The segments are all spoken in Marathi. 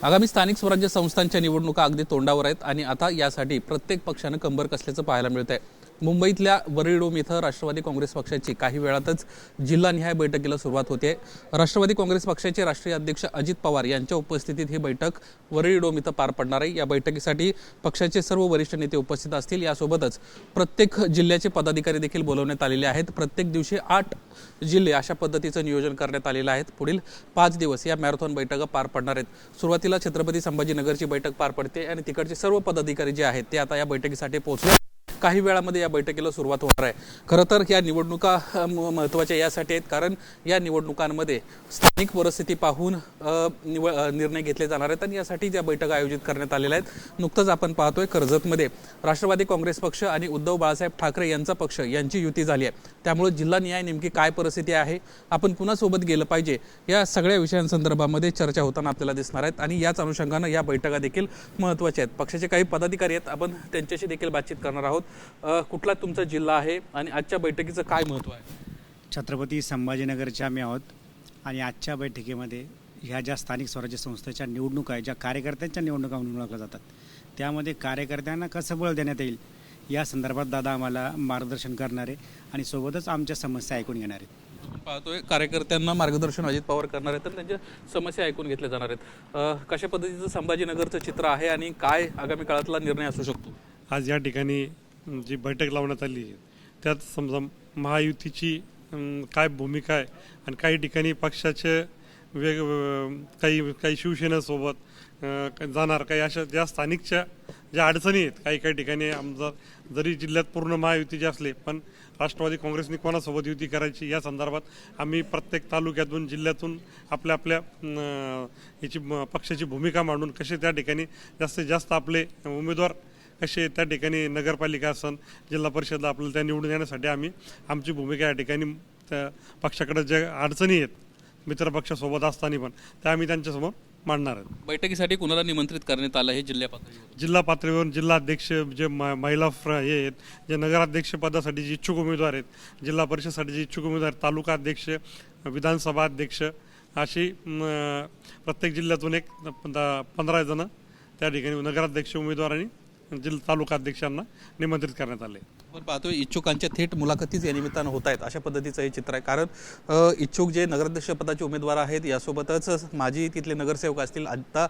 आगामी स्थानिक स्वराज्य संस्थांच्या निवडणुका अगदी तोंडावर आहेत आणि आता यासाठी प्रत्येक पक्षाने कंबर कसल्याचं पाहायला मिळत आहे। मुंबईतल्या वरळी इथं राष्ट्रवादी काँग्रेस पक्षाची काही वेळातच जिल्हानिहाय बैठकीला सुरुवात होते। राष्ट्रवादी काँग्रेस पक्षाचे राष्ट्रीय अध्यक्ष अजित पवार यांच्या उपस्थितीत ही बैठक वरळी इथं पार पडणार आहे। या बैठकीसाठी पक्षाचे सर्व वरिष्ठ नेते उपस्थित असतील। यासोबतच प्रत्येक जिल्ह्याचे पदाधिकारी देखील बोलवण्यात आलेले आहेत। प्रत्येक दिवशी 8 जिल्हे अशा पद्धतीचं नियोजन करण्यात आलेलं आहे। पुढील 5 दिवस या मॅरेथॉन बैठका पार पडणार आहेत। सुरुवातीला छत्रपती संभाजीनगरची बैठक पार पडते आणि तिकडचे सर्व पदाधिकारी जे आहेत ते आता या बैठकीसाठी पोहोचले। काही वेळामध्ये या बैठकीला सुरुवात होणार आहे। खरं तर या निवडणुका महत्त्वाच्या यासाठी आहेत कारण या निवडणुकांमध्ये स्थानिक परिस्थिती पाहून निर्णय घेतले जाणार आहेत आणि यासाठी ज्या बैठका आयोजित करण्यात आलेल्या आहेत। नुकतंच आपण पाहतोय कर्जतमध्ये राष्ट्रवादी काँग्रेस पक्ष आणि उद्धव बाळासाहेब ठाकरे यांचा पक्ष यांची युती झाली आहे। त्यामुळे जिल्हानिहाय नेमकी काय परिस्थिती आहे, आपण कुणासोबत गेलं पाहिजे, या सगळ्या विषयांसंदर्भामध्ये चर्चा होताना आपल्याला दिसणार आहेत आणि याच अनुषंगाने या बैठका देखील महत्त्वाच्या आहेत। पक्षाचे काही पदाधिकारी आहेत, आपण त्यांच्याशी देखील बातचीत करणार आहोत। कुठला तुमचा जिल्हा आहे आणि आजच्या बैठकीचं काय महत्त्व आहे? छत्रपती संभाजीनगरचे आम्ही आहोत आणि आजच्या बैठकीमध्ये ह्या ज्या स्थानिक स्वराज्य संस्थेच्या निवडणुका आहेत, ज्या कार्यकर्त्यांच्या निवडणुका म्हणून ओळखल्या जातात, त्यामध्ये कार्यकर्त्यांना कसं बळ देण्यात येईल या संदर्भात दादा आम्हाला मार्गदर्शन करणार आहे आणि सोबतच आमच्या समस्या ऐकून घेणार आहेत। पाहतोय कार्यकर्त्यांना मार्गदर्शन अजित पवार करणार आहेत तर त्यांच्या समस्या ऐकून घेतल्या जाणार आहेत। कशा पद्धतीचं संभाजीनगरचं चित्र आहे आणि काय आगामी काळातला निर्णय असू शकतो? आज या ठिकाणी जी बैठक लावण्यात आली त्यात समजा महायुतीची काय भूमिका आहे आणि काही ठिकाणी पक्षाचे काही शिवसेनेसोबत जाणार, काही अशा ज्या स्थानिकच्या ज्या अडचणी आहेत, काही ठिकाणी आमदार जरी जिल्ह्यात पूर्ण महायुतीचे असले पण राष्ट्रवादी काँग्रेसने कोणासोबत युती करायची या संदर्भात आम्ही प्रत्येक तालुक्यातून जिल्ह्यातून आपल्या याची पक्षाची भूमिका मांडून कसे त्या ठिकाणी जास्तीत जास्त आपले उमेदवार कसे त्या ठिकाणी नगरपालिका असन जिल्हा परिषदला आपल्याला त्या निवडून येण्यासाठी आम्ही आमची भूमिका या ठिकाणी त्या पक्षाकडे ज्या अडचणी आहेत मित्रपक्षासोबत असताना पण त्या आम्ही त्यांच्यासमोर मांडणार आहेत। बैठकीसाठी कुणाला निमंत्रित करण्यात आलं हे जिल्हा पातळीवर जिल्हाध्यक्ष जे महिला हे आहेत, जे नगराध्यक्ष पदासाठी जे इच्छुक उमेदवार आहेत, जिल्हा परिषदसाठी जे इच्छुक उमेदवार, तालुका अध्यक्ष, विधानसभा अध्यक्ष अशी प्रत्येक जिल्ह्यातून एक 15 जण त्या ठिकाणी नगराध्यक्ष उमेदवार आणि जिल्हा तालुका अध्यक्षांना निमंत्रित करण्यात आले। पण पाहतोय इच्छुकांच्या थेट मुलाखतीच या निमित्तानं होत आहेत अशा पद्धतीचं हे चित्र आहे। कारण इच्छुक जे नगराध्यक्ष पदाचे उमेदवार आहेत यासोबतच माजी तिथले नगरसेवक असतील, आता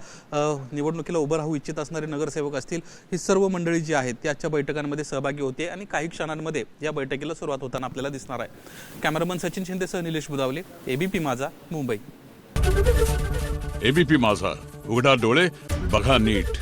निवडणुकीला उभं राहू इच्छित असणारे नगरसेवक असतील, ही सर्व मंडळी जी आहेत त्या आजच्या बैठकांमध्ये सहभागी होते आणि काही क्षणांमध्ये या बैठकीला सुरुवात होताना आपल्याला दिसणार आहे। कॅमेरामन सचिन शिंदेसह निलेश बुदावले, एबीपी माझा, मुंबई। एबीपी माझा, उघडा डोळे बघा नीट।